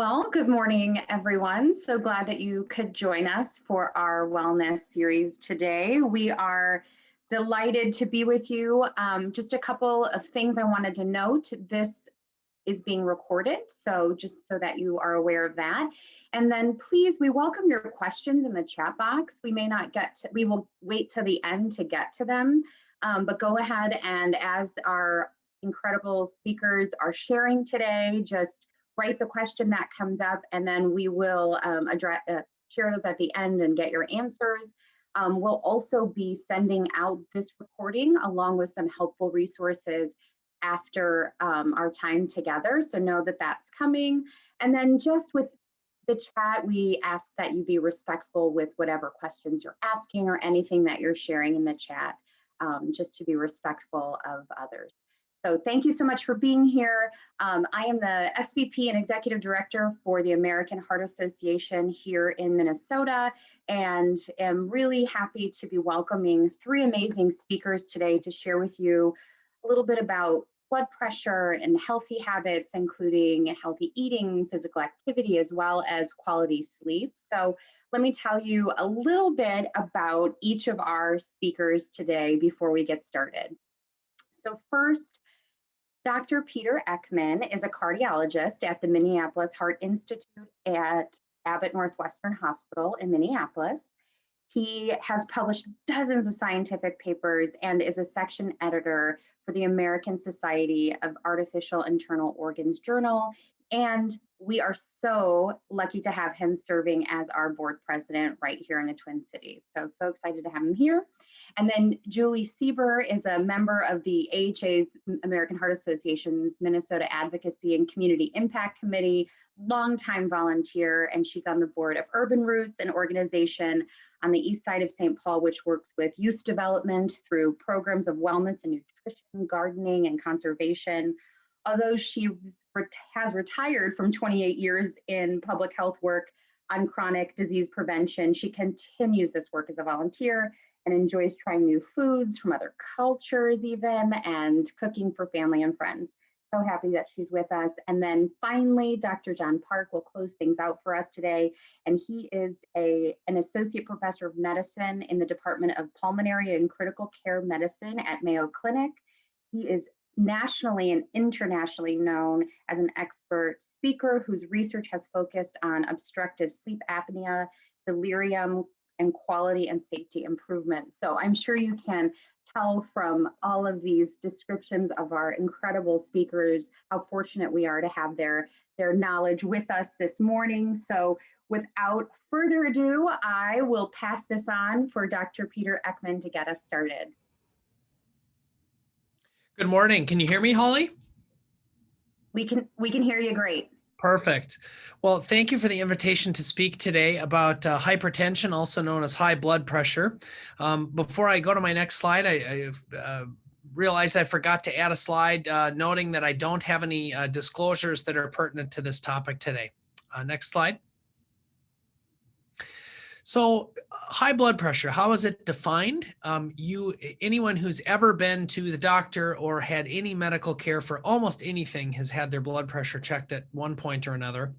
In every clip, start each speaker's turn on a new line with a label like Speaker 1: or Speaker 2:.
Speaker 1: Well, good morning, everyone. So glad that you could join us for our wellness series today. We are delighted to be with you. Just a couple of things I wanted to note. This is being recorded, so just so that you are aware of that. And then please, we welcome your questions in the chat box. We will wait till the end to get to them, but go ahead and as our incredible speakers are sharing today, just write the question that comes up and then we will share those at the end and get your answers. We'll also be sending out this recording along with some helpful resources after our time together. So know that that's coming. And then just with the chat, we ask that you be respectful with whatever questions you're asking or anything that you're sharing in the chat, just to be respectful of others. So thank you so much for being here. I am the SVP and Executive Director for the American Heart Association here in Minnesota, and am really happy to be welcoming three amazing speakers today to share with you a little bit about blood pressure and healthy habits, including healthy eating, physical activity, as well as quality sleep. So let me tell you a little bit about each of our speakers today before we get started. So first, Dr. Peter Ekman is a cardiologist at the Minneapolis Heart Institute at Abbott Northwestern Hospital in Minneapolis. He has published dozens of scientific papers and is a section editor for the American Society of Artificial Internal Organs Journal. And we are so lucky to have him serving as our board president right here in the Twin Cities. So excited to have him here. And then Julie Sieber is a member of the AHA's, American Heart Association's Minnesota Advocacy and Community Impact Committee, longtime volunteer, and she's on the board of Urban Roots, an organization on the east side of St. Paul, which works with youth development through programs of wellness and nutrition, gardening, and conservation. Although she has retired from 28 years in public health work on chronic disease prevention, she continues this work as a volunteer and enjoys trying new foods from other cultures even, and cooking for family and friends. So happy that she's with us. And then finally, Dr. John Park will close things out for us today. And he is an associate professor of medicine in the Department of Pulmonary and Critical Care Medicine at Mayo Clinic. He is nationally and internationally known as an expert speaker whose research has focused on obstructive sleep apnea, delirium, and quality and safety improvement. So I'm sure you can tell from all of these descriptions of our incredible speakers how fortunate we are to have their knowledge with us this morning. So without further ado, I will pass this on for Dr. Peter Ekman to get us started.
Speaker 2: Good morning. Can you hear me, Holly?
Speaker 1: We can hear you great.
Speaker 2: Perfect. Well, thank you for the invitation to speak today about hypertension, also known as high blood pressure. Before I go to my next slide, I realized I forgot to add a slide noting that I don't have any disclosures that are pertinent to this topic today. Next slide. So high blood pressure, how is it defined? Anyone who's ever been to the doctor or had any medical care for almost anything has had their blood pressure checked at one point or another.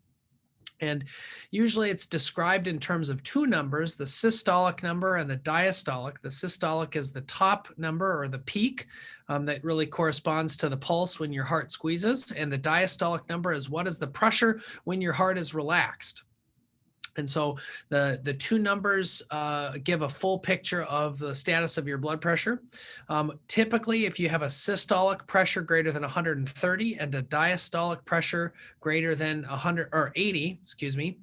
Speaker 2: And usually it's described in terms of two numbers, the systolic number and the diastolic. The systolic is the top number or the peak that really corresponds to the pulse when your heart squeezes. And the diastolic number is what is the pressure when your heart is relaxed. And so the two numbers give a full picture of the status of your blood pressure. Typically, if you have a systolic pressure greater than 130 and a diastolic pressure greater than 80, excuse me,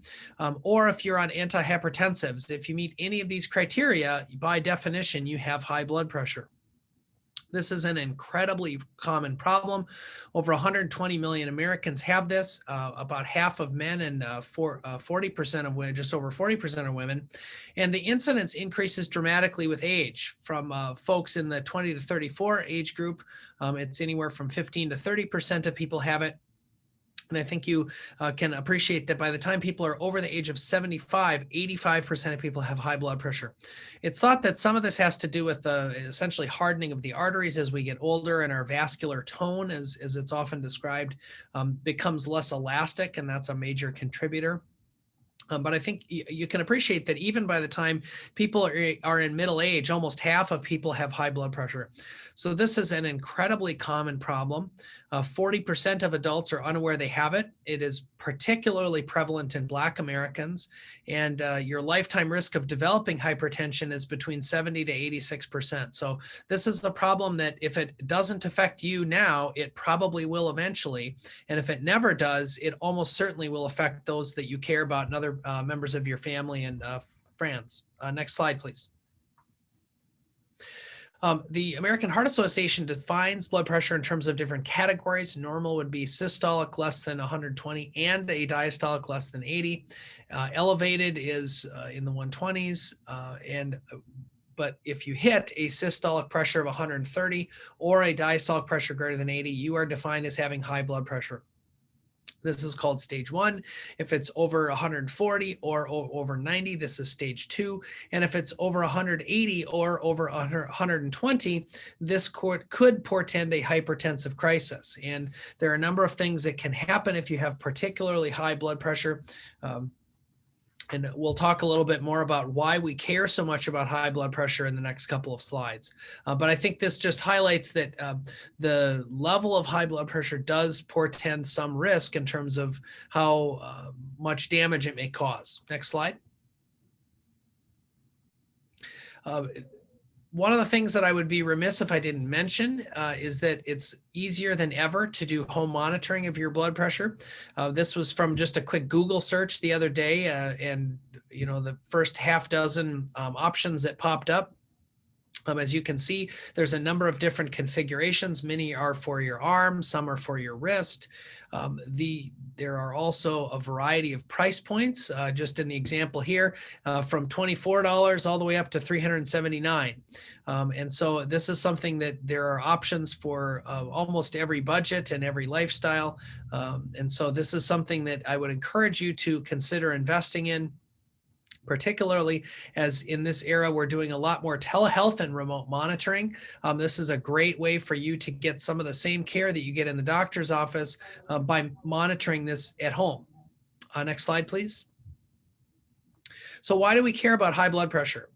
Speaker 2: or if you're on antihypertensives, if you meet any of these criteria, by definition, you have high blood pressure. This is an incredibly common problem. Over 120 million Americans have this, about half of men and 40% of women, just over 40% of women. And the incidence increases dramatically with age. From folks in the 20 to 34 age group, it's anywhere from 15 to 30% of people have it. And I think you can appreciate that by the time people are over the age of 75, 85% of people have high blood pressure. It's thought that some of this has to do with the essentially hardening of the arteries as we get older, and our vascular tone, as it's often described, becomes less elastic, and that's a major contributor. But I think you can appreciate that even by the time people are in middle age, almost half of people have high blood pressure. So this is an incredibly common problem. 40% of adults are unaware they have it. It is particularly prevalent in Black Americans, and your lifetime risk of developing hypertension is between 70 to 86%. So this is a problem that if it doesn't affect you now, it probably will eventually. And if it never does, it almost certainly will affect those that you care about and other members of your family and friends. Next slide, please. The American Heart Association defines blood pressure in terms of different categories. Normal would be systolic less than 120 and a diastolic less than 80. Elevated is in the 120s, but if you hit a systolic pressure of 130 or a diastolic pressure greater than 80, you are defined as having high blood pressure. This is called stage 1. If it's over 140 or over 90, this is stage 2. And if it's over 180 or over 120, this could portend a hypertensive crisis. And there are a number of things that can happen if you have particularly high blood pressure. And we'll talk a little bit more about why we care so much about high blood pressure in the next couple of slides. But I think this just highlights that the level of high blood pressure does portend some risk in terms of how much damage it may cause. Next slide. One of the things that I would be remiss if I didn't mention is that it's easier than ever to do home monitoring of your blood pressure. This was from just a quick Google search the other day, and the first half dozen options that popped up. As you can see, there's a number of different configurations. Many are for your arm, some are for your wrist. There are also a variety of price points, just in the example here, from $24 all the way up to $379. And so this is something that there are options for almost every budget and every lifestyle. And so this is something that I would encourage you to consider investing in, particularly as in this era, we're doing a lot more telehealth and remote monitoring. This is a great way for you to get some of the same care that you get in the doctor's office by monitoring this at home. Next slide, please. So why do we care about high blood pressure?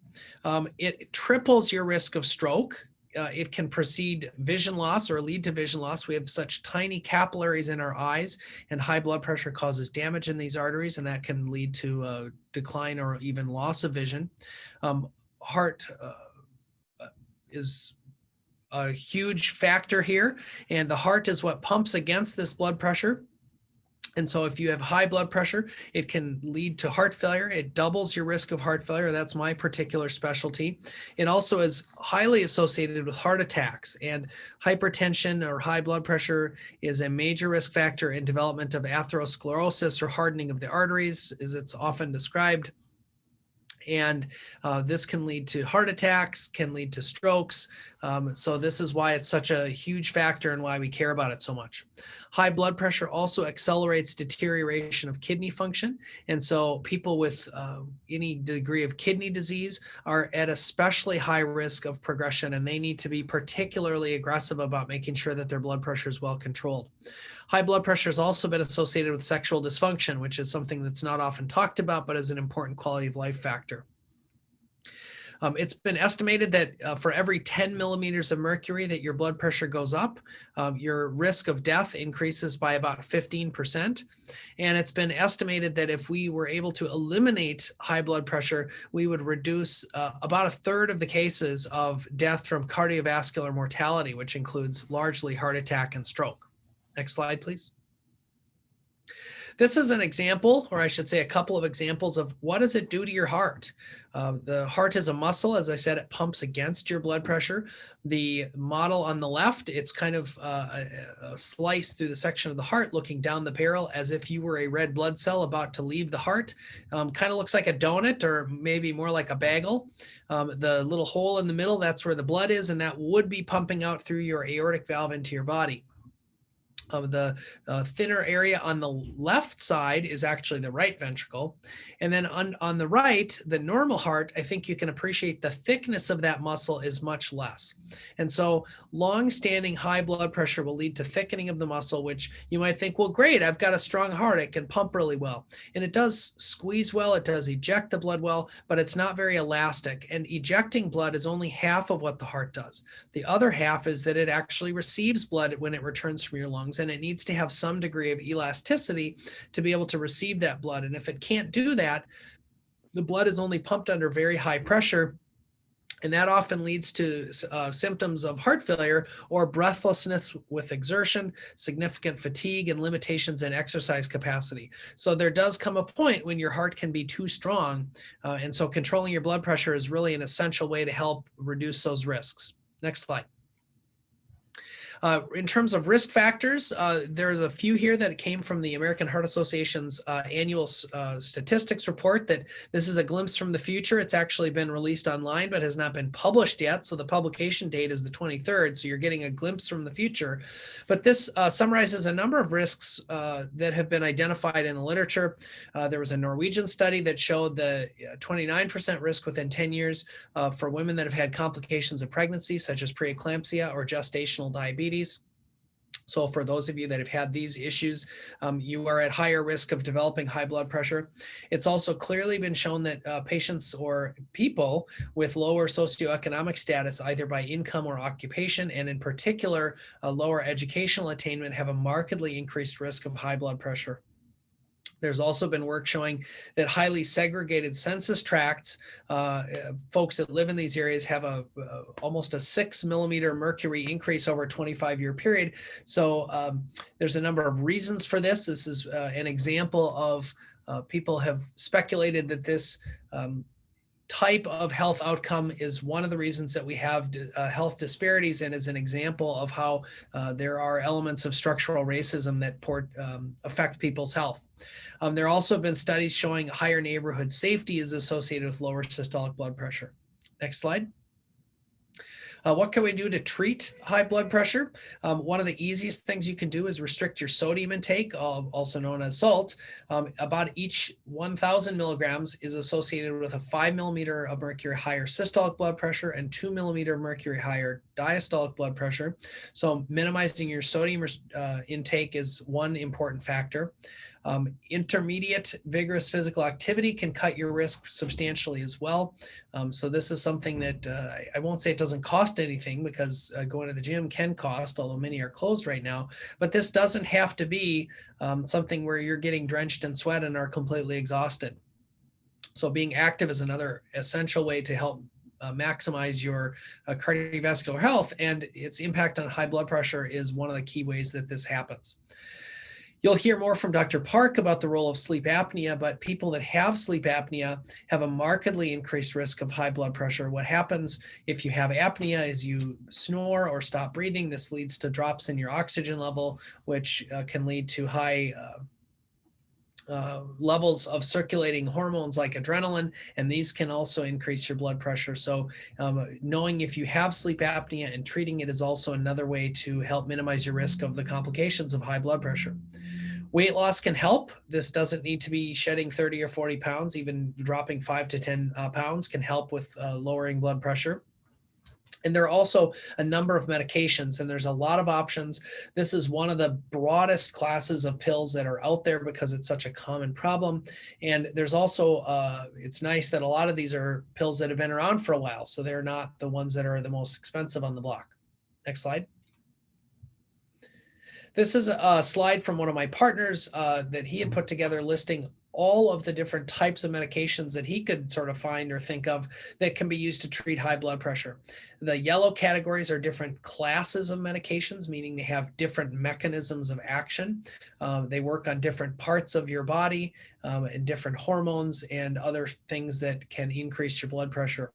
Speaker 2: It triples your risk of stroke. It can precede vision loss or lead to vision loss. We have such tiny capillaries in our eyes, and high blood pressure causes damage in these arteries, and that can lead to decline or even loss of vision. Heart is a huge factor here, and the heart is what pumps against this blood pressure. And so if you have high blood pressure, it can lead to heart failure. It doubles your risk of heart failure. That's my particular specialty. It also is highly associated with heart attacks, and hypertension or high blood pressure is a major risk factor in development of atherosclerosis, or hardening of the arteries, as it's often described. And this can lead to heart attacks, can lead to strokes. So this is why it's such a huge factor and why we care about it so much. High blood pressure also accelerates deterioration of kidney function. And so people with any degree of kidney disease are at especially high risk of progression, and they need to be particularly aggressive about making sure that their blood pressure is well controlled. High blood pressure has also been associated with sexual dysfunction, which is something that's not often talked about, but is an important quality of life factor. It's been estimated that for every 10 millimeters of mercury that your blood pressure goes up, your risk of death increases by about 15%. And it's been estimated that if we were able to eliminate high blood pressure, we would reduce about a third of the cases of death from cardiovascular mortality, which includes largely heart attack and stroke. Next slide, please. This is an example, or I should say a couple of examples of what does it do to your heart. The heart is a muscle. As I said, it pumps against your blood pressure. The model on the left, it's kind of a slice through the section of the heart looking down the barrel as if you were a red blood cell about to leave the heart. Kind of looks like a donut, or maybe more like a bagel. The little hole in the middle, that's where the blood is, and that would be pumping out through your aortic valve into your body. The thinner area on the left side is actually the right ventricle. And then on the right, the normal heart, I think you can appreciate the thickness of that muscle is much less. And so long-standing high blood pressure will lead to thickening of the muscle, which you might think, well, great, I've got a strong heart, it can pump really well. And it does squeeze well, it does eject the blood well, but it's not very elastic. And ejecting blood is only half of what the heart does. The other half is that it actually receives blood when it returns from your lungs, and it needs to have some degree of elasticity to be able to receive that blood. And if it can't do that, the blood is only pumped under very high pressure, and that often leads to symptoms of heart failure or breathlessness with exertion, significant fatigue, and limitations in exercise capacity. So there does come a point when your heart can be too strong. And so controlling your blood pressure is really an essential way to help reduce those risks. Next slide. In terms of risk factors, there's a few here that came from the American Heart Association's annual statistics report. That this is a glimpse from the future. It's actually been released online, but has not been published yet. So the publication date is the 23rd. So you're getting a glimpse from the future. But this summarizes a number of risks that have been identified in the literature. There was a Norwegian study that showed the 29% risk within 10 years for women that have had complications of pregnancy, such as preeclampsia or gestational diabetes. So for those of you that have had these issues, you are at higher risk of developing high blood pressure. It's also clearly been shown that patients or people with lower socioeconomic status, either by income or occupation, and in particular, lower educational attainment, have a markedly increased risk of high blood pressure. There's also been work showing that highly segregated census tracts, folks that live in these areas have almost a 6 millimeter mercury increase over a 25-year period. So there's a number of reasons for this. This is an example of people have speculated that this type of health outcome is one of the reasons that we have health disparities, and is an example of how there are elements of structural racism that affect people's health. There also have been studies showing higher neighborhood safety is associated with lower systolic blood pressure. Next slide. What can we do to treat high blood pressure? One of the easiest things you can do is restrict your sodium intake, also known as salt. About each 1,000 milligrams is associated with a 5 millimeter of mercury higher systolic blood pressure and 2 millimeter mercury higher diastolic blood pressure. So minimizing your sodium intake is one important factor. Intermediate vigorous physical activity can cut your risk substantially as well. So this is something that I won't say it doesn't cost anything, because going to the gym can cost, although many are closed right now. But this doesn't have to be something where you're getting drenched in sweat and are completely exhausted. So being active is another essential way to help maximize your cardiovascular health, and its impact on high blood pressure is one of the key ways that this happens. You'll hear more from Dr. Park about the role of sleep apnea, but people that have sleep apnea have a markedly increased risk of high blood pressure. What happens if you have apnea is you snore or stop breathing. This leads to drops in your oxygen level, which can lead to high levels of circulating hormones like adrenaline, and these can also increase your blood pressure. So knowing if you have sleep apnea and treating it is also another way to help minimize your risk of the complications of high blood pressure. Weight loss can help. This doesn't need to be shedding 30 or 40 pounds. Even dropping 5 to 10 pounds can help with lowering blood pressure. And there are also a number of medications, and there's a lot of options. This is one of the broadest classes of pills that are out there because it's such a common problem. And there's also, it's nice that a lot of these are pills that have been around for a while, so they're not the ones that are the most expensive on the block. Next slide. This is a slide from one of my partners that he had put together, listing all of the different types of medications that he could sort of find or think of that can be used to treat high blood pressure. The yellow categories are different classes of medications, meaning they have different mechanisms of action. They work on different parts of your body and different hormones and other things that can increase your blood pressure.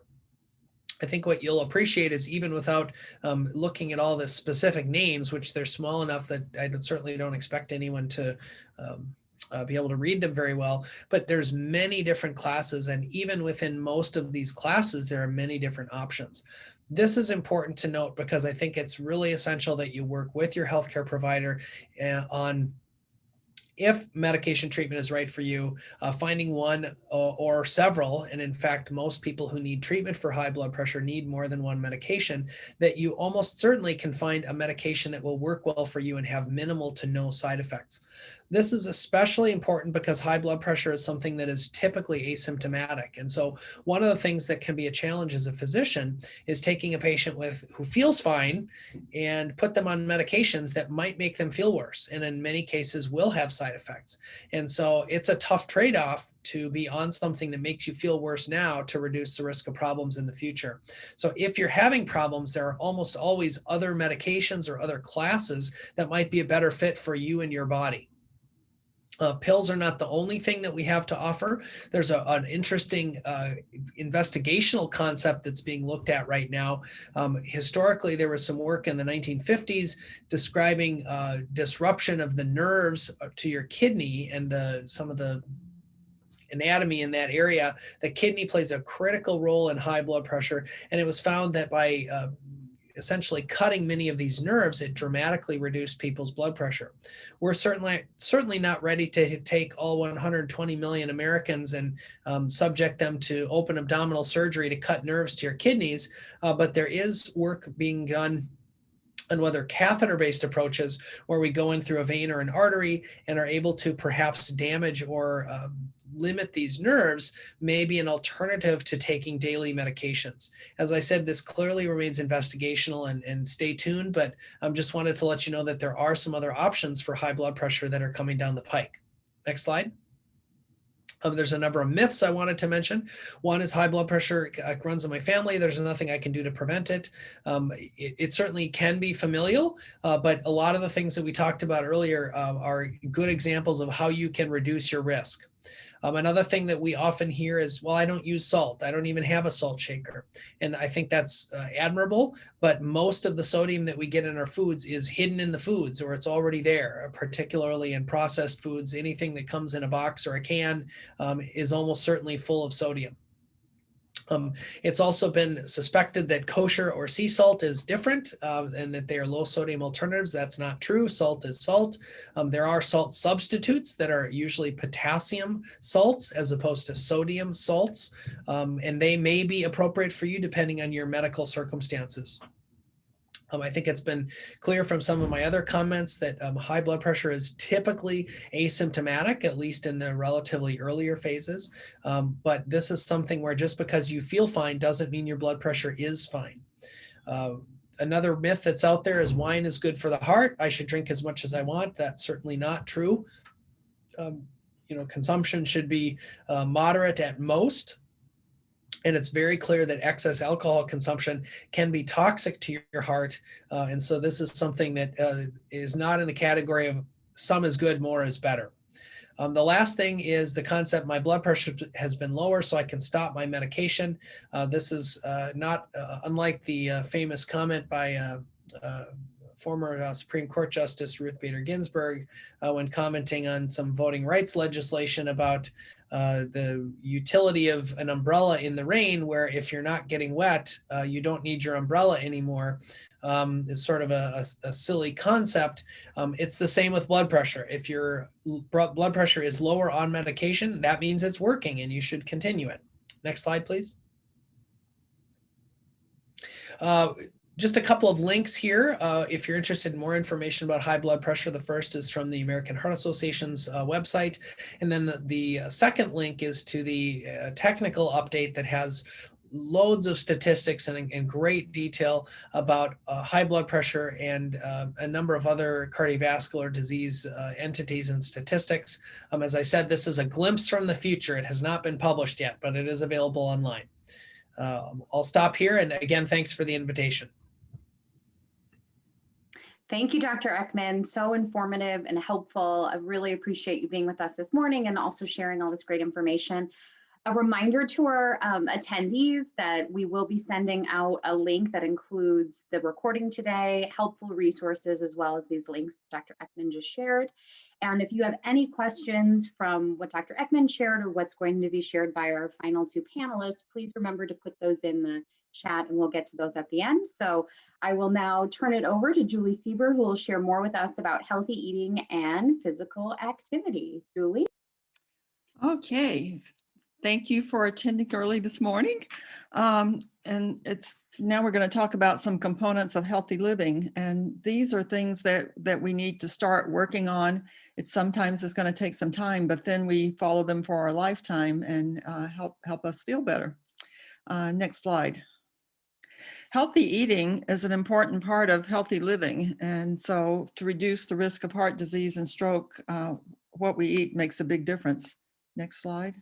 Speaker 2: I think what you'll appreciate is, even without looking at all the specific names, which they're small enough that I certainly don't expect anyone to be able to read them very well, but there's many different classes, and even within most of these classes, there are many different options. This is important to note because I think it's really essential that you work with your healthcare provider on if medication treatment is right for you, finding one or several, and in fact, most people who need treatment for high blood pressure need more than one medication, that you almost certainly can find a medication that will work well for you and have minimal to no side effects. This is especially important because high blood pressure is something that is typically asymptomatic. And so one of the things that can be a challenge as a physician is taking a patient who feels fine and put them on medications that might make them feel worse, and in many cases will have side effects. And so it's a tough trade-off to be on something that makes you feel worse now to reduce the risk of problems in the future. So if you're having problems, there are almost always other medications or other classes that might be a better fit for you and your body. Pills are not the only thing that we have to offer. There's an interesting investigational concept that's being looked at right now. Historically, there was some work in the 1950s describing disruption of the nerves to your kidney and some of the anatomy in that area. The kidney plays a critical role in high blood pressure, and it was found that by essentially cutting many of these nerves, it dramatically reduced people's blood pressure. We're certainly not ready to take all 120 million Americans and subject them to open abdominal surgery to cut nerves to your kidneys, but there is work being done on whether catheter-based approaches where we go in through a vein or an artery and are able to perhaps damage or limit these nerves may be an alternative to taking daily medications. As I said, this clearly remains investigational and stay tuned, but I just wanted to let you know that there are some other options for high blood pressure that are coming down the pike. Next slide. There's a number of myths I wanted to mention. One is high blood pressure runs in my family. There's nothing I can do to prevent it. It certainly can be familial, but a lot of the things that we talked about earlier are good examples of how you can reduce your risk. Another thing that we often hear is, well, I don't use salt. I don't even have a salt shaker. And I think that's admirable, but most of the sodium that we get in our foods is hidden in the foods, or it's already there, particularly in processed foods. Anything that comes in a box or a can is almost certainly full of sodium. It's also been suspected that kosher or sea salt is different and that they are low sodium alternatives. That's not true. Salt is salt. There are salt substitutes that are usually potassium salts as opposed to sodium salts, and they may be appropriate for you depending on your medical circumstances. I think it's been clear from some of my other comments that high blood pressure is typically asymptomatic, at least in the relatively earlier phases. But this is something where just because you feel fine doesn't mean your blood pressure is fine. Another myth that's out there is wine is good for the heart. I should drink as much as I want. That's certainly not true. Consumption should be moderate at most. And it's very clear that excess alcohol consumption can be toxic to your heart. And so this is something that is not in the category of some is good, more is better. The last thing is the concept my blood pressure has been lower, so I can stop my medication. This is not unlike the famous comment by former Supreme Court Justice Ruth Bader Ginsburg when commenting on some voting rights legislation about the utility of an umbrella in the rain, where if you're not getting wet, you don't need your umbrella anymore. Is sort of a silly concept. It's the same with blood pressure. If your blood pressure is lower on medication, that means it's working and you should continue it. Next slide, please. Just a couple of links here. If you're interested in more information about high blood pressure, the first is from the American Heart Association's website. And then the second link is to the technical update that has loads of statistics and in great detail about high blood pressure and a number of other cardiovascular disease entities and statistics. As I said, this is a glimpse from the future. It has not been published yet, but it is available online. I'll stop here. And again, thanks for the invitation.
Speaker 1: Thank you, Dr. Ekman. So informative and helpful. I really appreciate you being with us this morning and also sharing all this great information. A reminder to our attendees that we will be sending out a link that includes the recording today, helpful resources, as well as these links Dr. Ekman just shared. And if you have any questions from what Dr. Ekman shared or what's going to be shared by our final two panelists, please remember to put those in the chat and we'll get to those at the end. So I will now turn it over to Julie Sieber, who will share more with us about healthy eating and physical activity. Julie?
Speaker 3: Okay, thank you for attending early this morning. And now we're going to talk about some components of healthy living. And these are things that we need to start working on. Sometimes it's going to take some time, but then we follow them for our lifetime and help us feel better. Next slide. Healthy eating is an important part of healthy living. And so to reduce the risk of heart disease and stroke, what we eat makes a big difference. Next slide.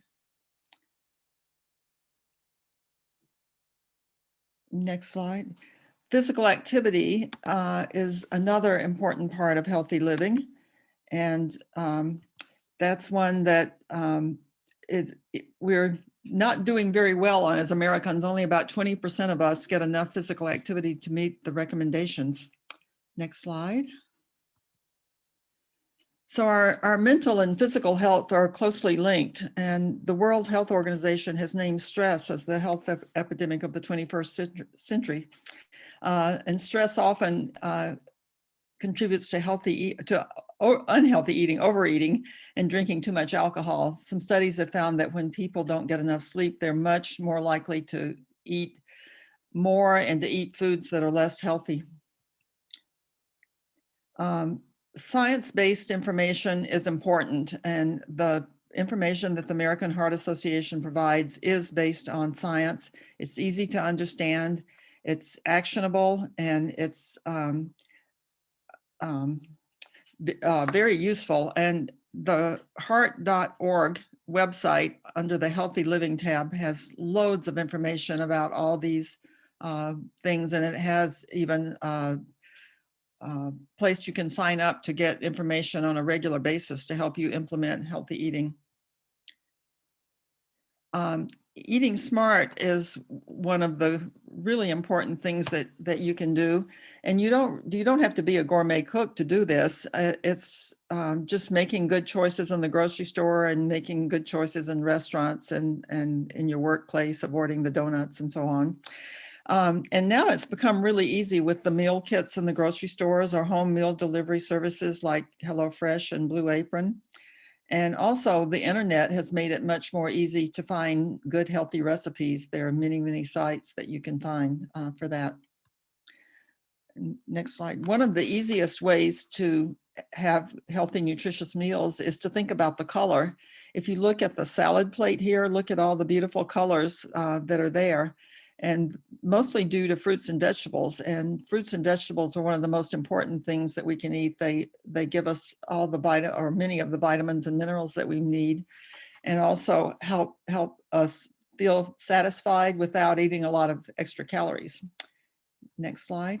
Speaker 3: Next slide. Physical activity is another important part of healthy living. And that's one that we're not doing very well on as Americans. Only about 20% of us get enough physical activity to meet the recommendations. Next slide. So our mental and physical health are closely linked, and the World Health Organization has named stress as the health epidemic of the 21st century. And stress often contributes to unhealthy eating, overeating, and drinking too much alcohol. Some studies have found that when people don't get enough sleep, they're much more likely to eat more and to eat foods that are less healthy. Science-based information is important, and the information that the American Heart Association provides is based on science. It's easy to understand, it's actionable, and it's very useful. And the heart.org website under the Healthy Living tab has loads of information about all these things, and it has even place you can sign up to get information on a regular basis to help you implement healthy eating. Eating smart is one of the really important things that you can do, and you don't have to be a gourmet cook to do this. It's just making good choices in the grocery store and making good choices in restaurants and in your workplace, avoiding the donuts and so on. And now it's become really easy with the meal kits in the grocery stores or home meal delivery services like HelloFresh and Blue Apron. And also the internet has made it much more easy to find good, healthy recipes. There are many, many sites that you can find for that. Next slide. One of the easiest ways to have healthy, nutritious meals is to think about the color. If you look at the salad plate here, look at all the beautiful colors that are there, and mostly due to fruits and vegetables. And fruits and vegetables are one of the most important things that we can eat. They give us all the many of the vitamins and minerals that we need, and also help us feel satisfied without eating a lot of extra calories. Next slide.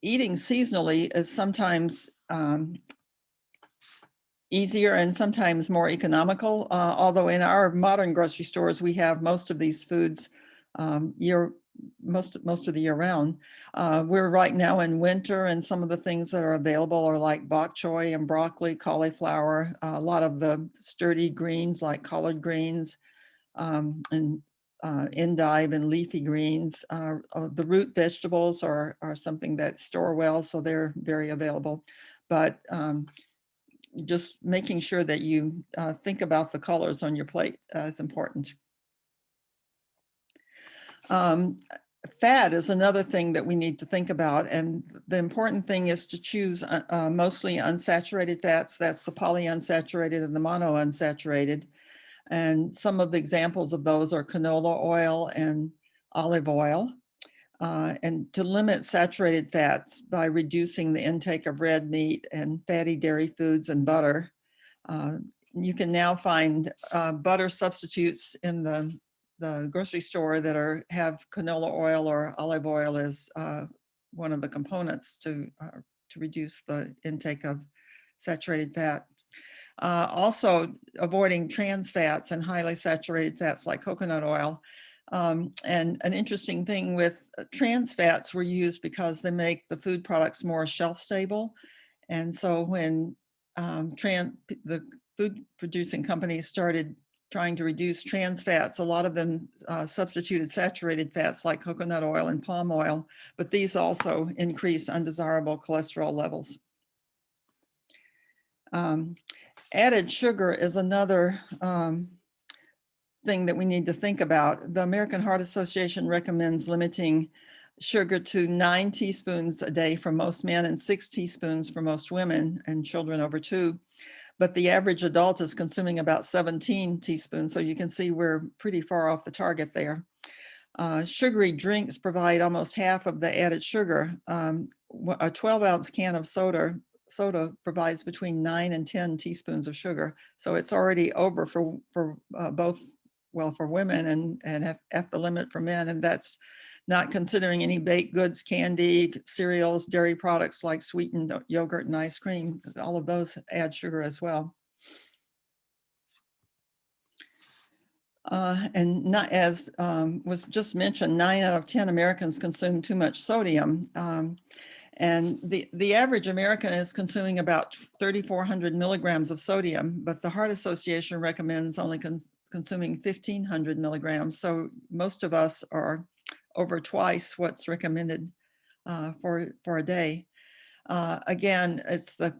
Speaker 3: Eating seasonally is sometimes easier and sometimes more economical, although in our modern grocery stores, we have most of these foods most of the year round. We're right now in winter, and some of the things that are available are like bok choy and broccoli, cauliflower, a lot of the sturdy greens like collard greens, and endive and leafy greens. The root vegetables are something that store well, so they're very available. But just making sure that you think about the colors on your plate is important. Fat is another thing that we need to think about, and the important thing is to choose mostly unsaturated fats. That's the polyunsaturated and the monounsaturated. And some of the examples of those are canola oil and olive oil. And to limit saturated fats by reducing the intake of red meat and fatty dairy foods and butter. You can now find butter substitutes in the grocery store that have canola oil or olive oil as one of the components to reduce the intake of saturated fat. Also avoiding trans fats and highly saturated fats like coconut oil. And an interesting thing with trans fats were used because they make the food products more shelf stable. And so when the food producing companies started trying to reduce trans fats, a lot of them substituted saturated fats like coconut oil and palm oil, but these also increase undesirable cholesterol levels. Added sugar is another thing that we need to think about. The American Heart Association recommends limiting sugar to 9 teaspoons a day for most men and 6 teaspoons for most women and children over 2. But the average adult is consuming about 17 teaspoons. So you can see we're pretty far off the target there. Sugary drinks provide almost half of the added sugar. A 12-ounce can of soda provides between 9 and 10 teaspoons of sugar. So it's already over for both, well, for women and at the limit for men. And that's not considering any baked goods, candy, cereals, dairy products like sweetened yogurt and ice cream. All of those add sugar as well. And not, as was just mentioned, 9 out of 10 Americans consume too much sodium. And the average American is consuming about 3,400 milligrams of sodium, but the Heart Association recommends only consuming 1,500 milligrams. So most of us are over twice what's recommended for a day. Again, it's the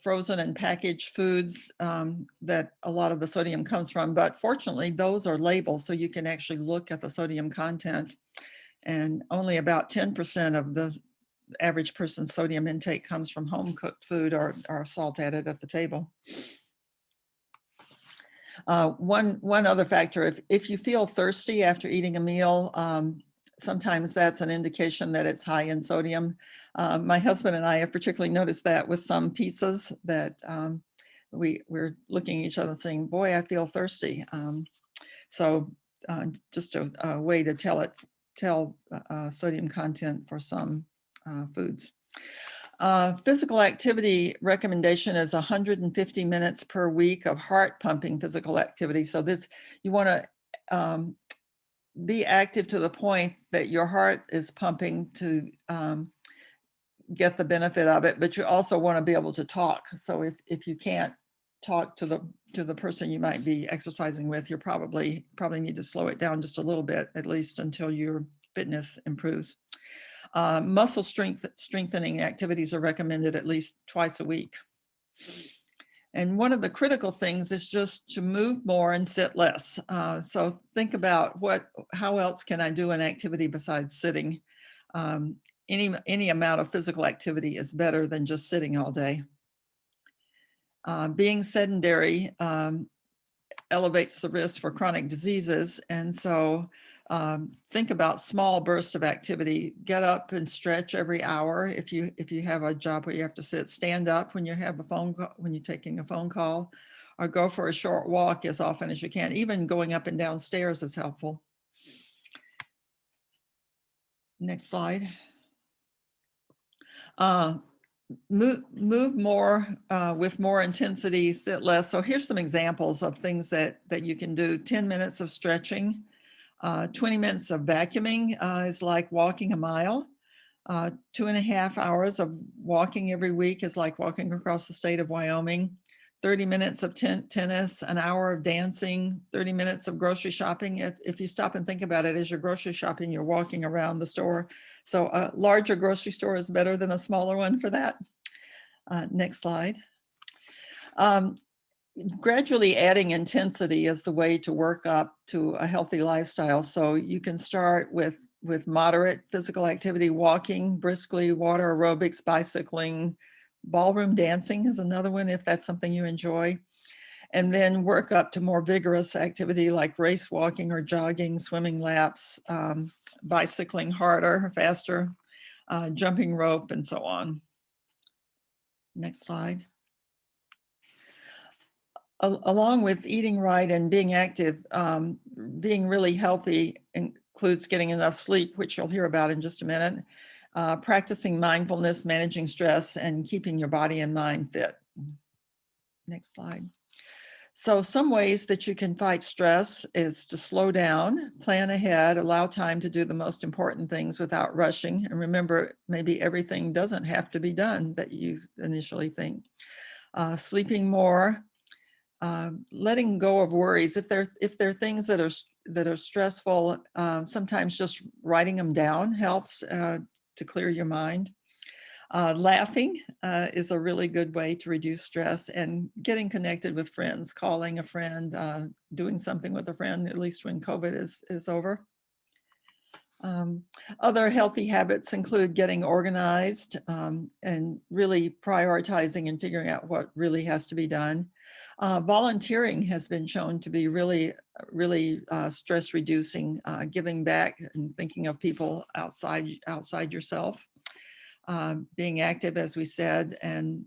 Speaker 3: frozen and packaged foods that a lot of the sodium comes from, but fortunately those are labeled so you can actually look at the sodium content, and only about 10% of the average person's sodium intake comes from home cooked food or salt added at the table. One other factor, if you feel thirsty after eating a meal, sometimes that's an indication that it's high in sodium. My husband and I have particularly noticed that with some pizzas that we're looking at each other saying, boy, I feel thirsty. So just a way to tell sodium content for some foods. Physical activity recommendation is 150 minutes per week of heart pumping physical activity. So this, you want to be active to the point that your heart is pumping to get the benefit of it, but you also want to be able to talk. So if you can't talk to the person you might be exercising with, you probably need to slow it down just a little bit, at least until your fitness improves. Muscle strengthening activities are recommended at least twice a week. And one of the critical things is just to move more and sit less. So think about how else can I do an activity besides sitting? Any amount of physical activity is better than just sitting all day. Being sedentary elevates the risk for chronic diseases. And so think about small bursts of activity. Get up and stretch every hour. If you have a job where you have to sit, stand up when you have a phone call, when you're taking a phone call, or go for a short walk as often as you can. Even going up and down stairs is helpful. Next slide. Move more with more intensity, sit less. So here's some examples of things that you can do. 10 minutes of stretching. 20 minutes of vacuuming is like walking a mile. 2.5 hours of walking every week is like walking across the state of Wyoming. 30 minutes of tennis, an hour of dancing, 30 minutes of grocery shopping. If you stop and think about it, as you're grocery shopping, you're walking around the store. So a larger grocery store is better than a smaller one for that. Next slide. Gradually adding intensity is the way to work up to a healthy lifestyle. So you can start with moderate physical activity, walking briskly, water aerobics, bicycling, ballroom dancing is another one if that's something you enjoy. And then work up to more vigorous activity like race walking or jogging, swimming laps, bicycling harder, faster, jumping rope, and so on. Next slide. Along with eating right and being active, being really healthy includes getting enough sleep, which you'll hear about in just a minute, practicing mindfulness, managing stress, and keeping your body and mind fit. Next slide. So some ways that you can fight stress is to slow down, plan ahead, allow time to do the most important things without rushing. And remember, maybe everything doesn't have to be done that you initially think. Sleeping more, letting go of worries. If there are things that are stressful, sometimes just writing them down helps to clear your mind. Laughing is a really good way to reduce stress, and getting connected with friends, calling a friend, doing something with a friend, at least when COVID is over. Other healthy habits include getting organized and really prioritizing and figuring out what really has to be done. Volunteering has been shown to be really stress reducing, giving back and thinking of people outside yourself. Being active, as we said, and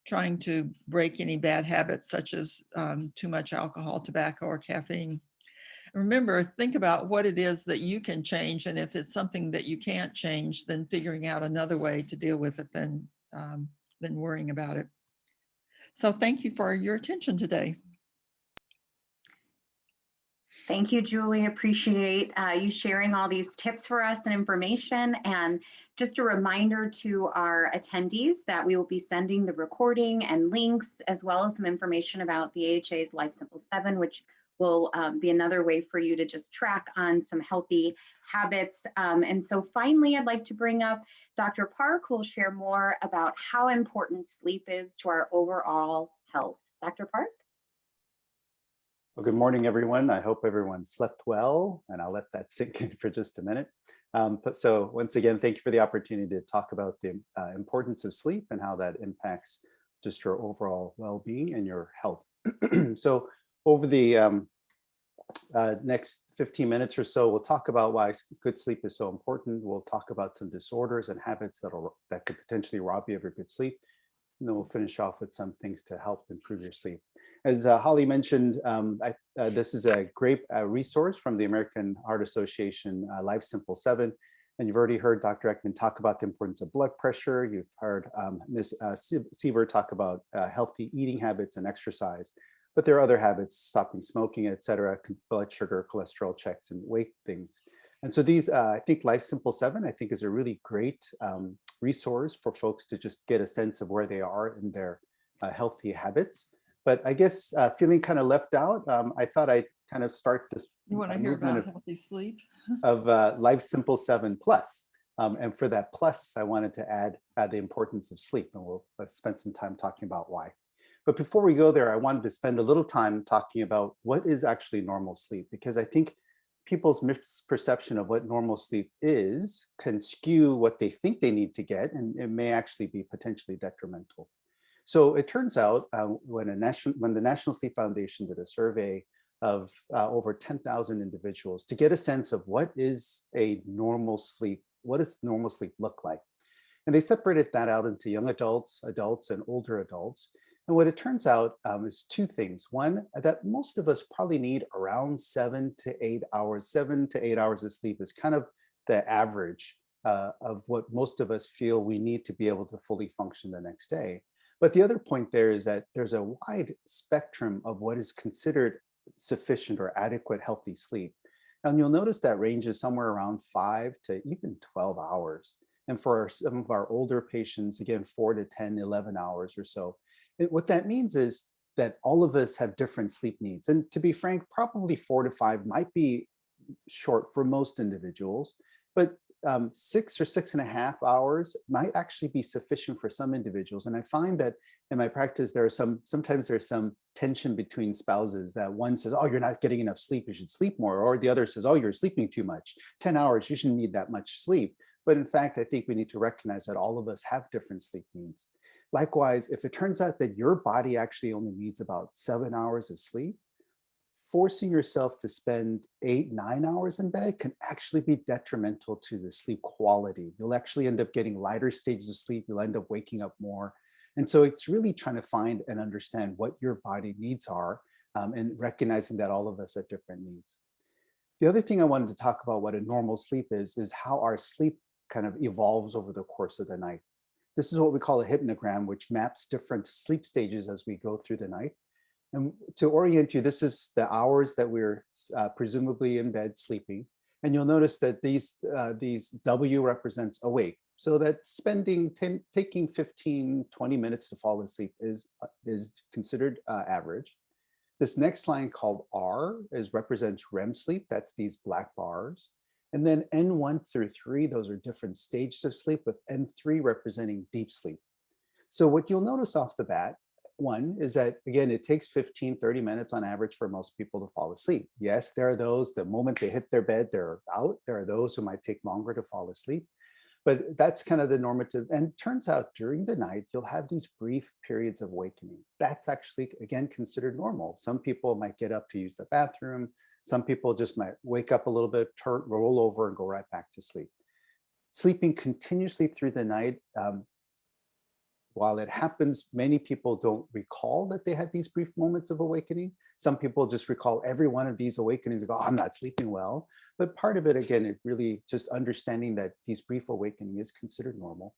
Speaker 3: trying to break any bad habits such as too much alcohol, tobacco, or caffeine. Remember, think about what it is that you can change, and if it's something that you can't change, then figuring out another way to deal with it than worrying about it. So thank you for your attention today.
Speaker 1: Thank you, Julie. Appreciate you sharing all these tips for us and information. And just a reminder to our attendees that we will be sending the recording and links, as well as some information about the AHA's Life Simple 7, which will be another way for you to just track on some healthy habits. And so finally, I'd like to bring up Dr. Park, who will share more about how important sleep is to our overall health. Dr. Park?
Speaker 4: Well, good morning, everyone. I hope everyone slept well, and I'll let that sink in for just a minute. So once again, thank you for the opportunity to talk about the importance of sleep and how that impacts just your overall well-being and your health. So over the next 15 minutes or so, we'll talk about why good sleep is so important. We'll talk about some disorders and habits that could potentially rob you of your good sleep. And then we'll finish off with some things to help improve your sleep. As Holly mentioned, this is a great resource from the American Heart Association, Life Simple 7. And you've already heard Dr. Ekman talk about the importance of blood pressure. You've heard Ms. Sieber talk about healthy eating habits and exercise. But there are other habits, stopping smoking, et cetera, blood sugar, cholesterol checks, and weight things. And so these, I think Life Simple 7, I think is a really great resource for folks to just get a sense of where they are in their healthy habits. But I guess feeling kind of left out, I thought I'd kind of start this
Speaker 3: You want to hear about healthy sleep?
Speaker 4: Of Life Simple 7 Plus. And for that plus, I wanted to add the importance of sleep, and we'll spend some time talking about why. But before we go there, I wanted to spend a little time talking about what is actually normal sleep, because I think people's misperception of what normal sleep is can skew what they think they need to get, and it may actually be potentially detrimental. So it turns out when the National Sleep Foundation did a survey of over 10,000 individuals to get a sense of what is a normal sleep, what does normal sleep look like? And they separated that out into young adults, adults, and older adults. And what it turns out is two things. One, that most of us probably need around 7 to 8 hours. 7 to 8 hours of sleep is kind of the average of what most of us feel we need to be able to fully function the next day. But the other point there is that there's a wide spectrum of what is considered sufficient or adequate healthy sleep. And you'll notice that ranges somewhere around 5 to even 12 hours. And for some of our older patients, again, 4 to 10, 11 hours or so. What that means is that all of us have different sleep needs. And to be frank, probably 4 to 5 might be short for most individuals, but 6 or 6.5 hours might actually be sufficient for some individuals. And I find that in my practice, sometimes there's some tension between spouses that one says, oh, you're not getting enough sleep, you should sleep more. Or the other says, oh, you're sleeping too much. 10 hours, you shouldn't need that much sleep. But in fact, I think we need to recognize that all of us have different sleep needs. Likewise, if it turns out that your body actually only needs about 7 hours of sleep, forcing yourself to spend 8, 9 hours in bed can actually be detrimental to the sleep quality. You'll actually end up getting lighter stages of sleep. You'll end up waking up more. And so it's really trying to find and understand what your body needs are and recognizing that all of us have different needs. The other thing I wanted to talk about what a normal sleep is how our sleep kind of evolves over the course of the night. This is what we call a hypnogram, which maps different sleep stages as we go through the night. And to orient you, this is the hours that we're presumably in bed sleeping. And you'll notice that these W represents awake. So that taking 15, 20 minutes to fall asleep is considered average. This next line called R represents REM sleep. That's these black bars. And then N1 through 3, those are different stages of sleep, with N3 representing deep sleep. So what you'll notice off the bat, one is that, again, it takes 15, 30 minutes on average for most people to fall asleep. Yes, there are those, the moment they hit their bed, they're out. There are those who might take longer to fall asleep. But that's kind of the normative. And it turns out during the night, you'll have these brief periods of awakening. That's actually, again, considered normal. Some people might get up to use the bathroom. Some people just might wake up a little bit, roll over and go right back to sleep. Sleeping continuously through the night, while it happens, many people don't recall that they had these brief moments of awakening. Some people just recall every one of these awakenings and go, oh, I'm not sleeping well. But part of it, again, it really just understanding that these brief awakening is considered normal.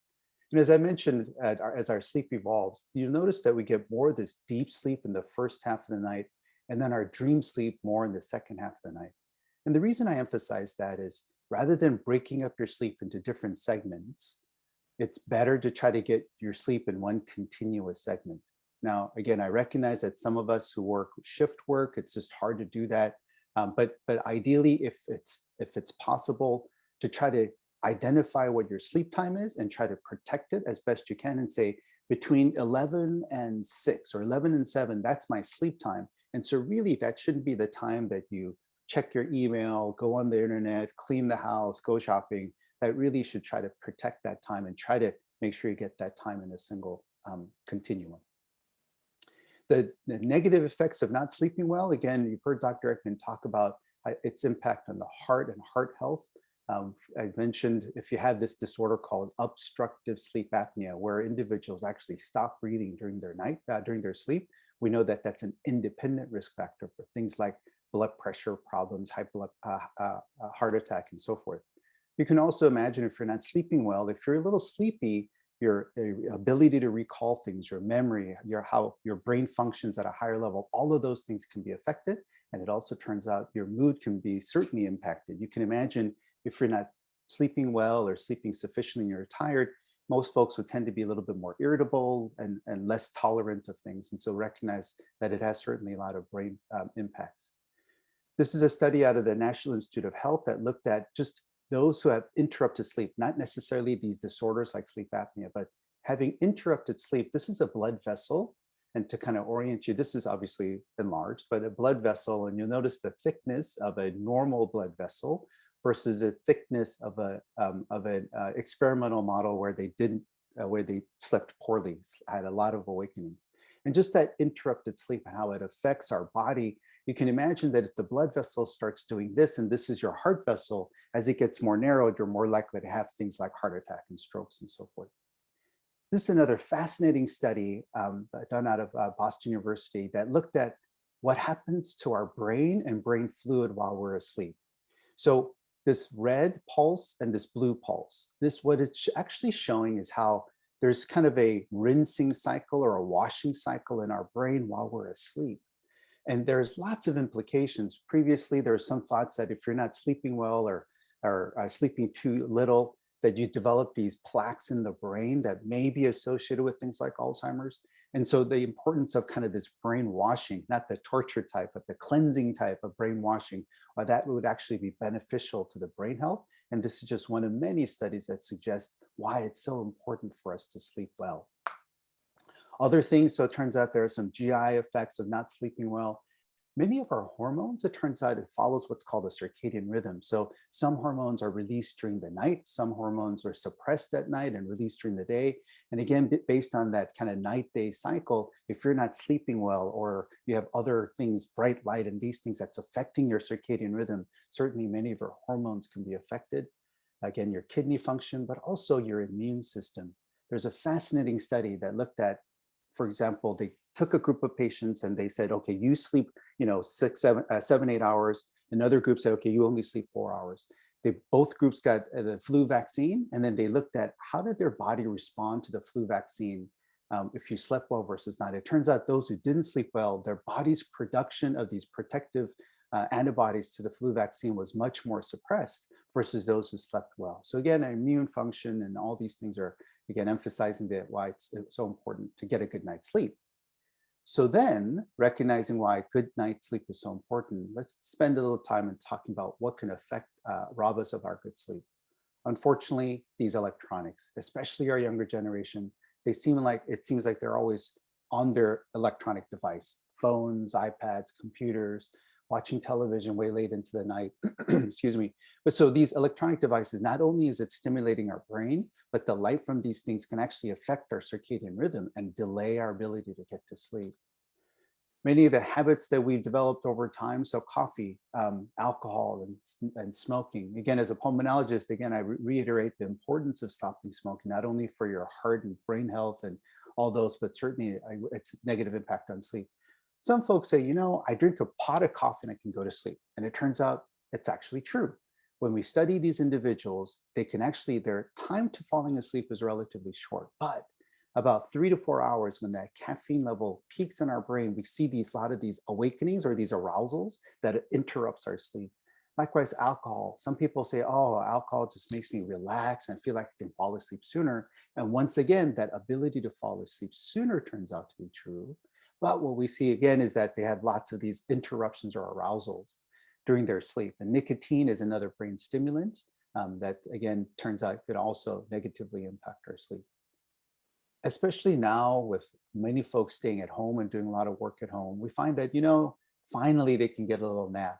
Speaker 4: And as I mentioned, as our sleep evolves, you'll notice that we get more of this deep sleep in the first half of the night, and then our dream sleep more in the second half of the night. And the reason I emphasize that is, rather than breaking up your sleep into different segments, it's better to try to get your sleep in one continuous segment. Now, again, I recognize that some of us who work shift work, it's just hard to do that. But ideally, if it's possible, to try to identify what your sleep time is and try to protect it as best you can, and say between 11 and 6 or 11 and 7, that's my sleep time. And so really that shouldn't be the time that you check your email, go on the internet, clean the house, go shopping. That really should try to protect that time and try to make sure you get that time in a single continuum. The negative effects of not sleeping well, again, you've heard Dr. Ekman talk about its impact on the heart and heart health. As mentioned, if you have this disorder called obstructive sleep apnea, where individuals actually stop breathing during their sleep, we know that that's an independent risk factor for things like blood pressure problems, heart attack, and so forth. You can also imagine, if you're not sleeping well, if you're a little sleepy, your ability to recall things, your memory, how your brain functions at a higher level, all of those things can be affected. And it also turns out your mood can be certainly impacted. You can imagine if you're not sleeping well or sleeping sufficiently and you're tired, most folks would tend to be a little bit more irritable and less tolerant of things. And so recognize that it has certainly a lot of brain impacts. This is a study out of the National Institute of Health that looked at just those who have interrupted sleep, not necessarily these disorders like sleep apnea, but having interrupted sleep. This is a blood vessel. And to kind of orient you, this is obviously enlarged, but a blood vessel, and you'll notice the thickness of a normal blood vessel versus a thickness of an experimental model where they slept poorly, had a lot of awakenings. And just that interrupted sleep and how it affects our body, you can imagine that if the blood vessel starts doing this, and this is your heart vessel, as it gets more narrowed, you're more likely to have things like heart attack and strokes and so forth. This is another fascinating study done out of Boston University that looked at what happens to our brain and brain fluid while we're asleep. So this red pulse and this blue pulse, what it's actually showing is how there's kind of a rinsing cycle or a washing cycle in our brain while we're asleep. And there's lots of implications. Previously, there were some thoughts that if you're not sleeping well or sleeping too little, that you develop these plaques in the brain that may be associated with things like Alzheimer's. And so the importance of kind of this brain washing, not the torture type, but the cleansing type of brain washing, that would actually be beneficial to the brain health. And this is just one of many studies that suggest why it's so important for us to sleep well. Other things, so it turns out there are some GI effects of not sleeping well. Many of our hormones, it turns out it follows what's called a circadian rhythm. So some hormones are released during the night, some hormones are suppressed at night and released during the day. And again, based on that kind of night-day cycle, if you're not sleeping well or you have other things, bright light and these things that's affecting your circadian rhythm, certainly many of your hormones can be affected. Again, your kidney function, but also your immune system. There's a fascinating study that looked at, for example, they took a group of patients and they said, okay, you sleep, 7, 8 hours. Another group said, okay, you only sleep 4 hours. Both groups got the flu vaccine, and then they looked at how did their body respond to the flu vaccine if you slept well versus not. It turns out those who didn't sleep well, their body's production of these protective antibodies to the flu vaccine was much more suppressed versus those who slept well. So again, immune function and all these things are, again, emphasizing that why it's so important to get a good night's sleep. So then, recognizing why a good night's sleep is so important, let's spend a little time in talking about what can rob us of our good sleep. Unfortunately, these electronics, especially our younger generation, it seems like they're always on their electronic device, phones, iPads, computers, watching television way late into the night, excuse me. But so these electronic devices, not only is it stimulating our brain, but the light from these things can actually affect our circadian rhythm and delay our ability to get to sleep. Many of the habits that we've developed over time, so coffee, alcohol, and smoking. Again, as a pulmonologist, again, I reiterate the importance of stopping smoking, not only for your heart and brain health and all those, but certainly its negative impact on sleep. Some folks say, I drink a pot of coffee and I can go to sleep. And it turns out it's actually true. When we study these individuals, their time to falling asleep is relatively short, but about 3 to 4 hours when that caffeine level peaks in our brain, we see a lot of these awakenings or these arousals that interrupts our sleep. Likewise, alcohol. Some people say, oh, alcohol just makes me relax and feel like I can fall asleep sooner. And once again, that ability to fall asleep sooner turns out to be true. But what we see again is that they have lots of these interruptions or arousals during their sleep. And nicotine is another brain stimulant that, again, turns out could also negatively impact our sleep. Especially now with many folks staying at home and doing a lot of work at home, we find that, finally they can get a little nap.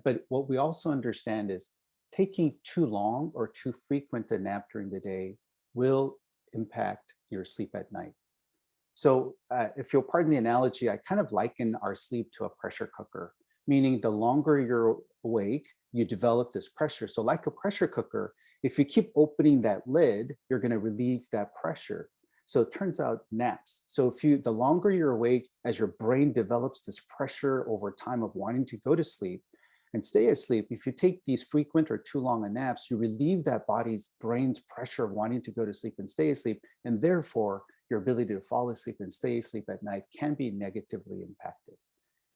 Speaker 4: But what we also understand is taking too long or too frequent a nap during the day will impact your sleep at night. So if you'll pardon the analogy, I kind of liken our sleep to a pressure cooker, meaning the longer you're awake, you develop this pressure. So like a pressure cooker, if you keep opening that lid, you're going to relieve that pressure. So it turns out naps. So the longer you're awake, as your brain develops this pressure over time of wanting to go to sleep and stay asleep, if you take these frequent or too long naps, you relieve that brain's pressure of wanting to go to sleep and stay asleep. And therefore, your ability to fall asleep and stay asleep at night can be negatively impacted.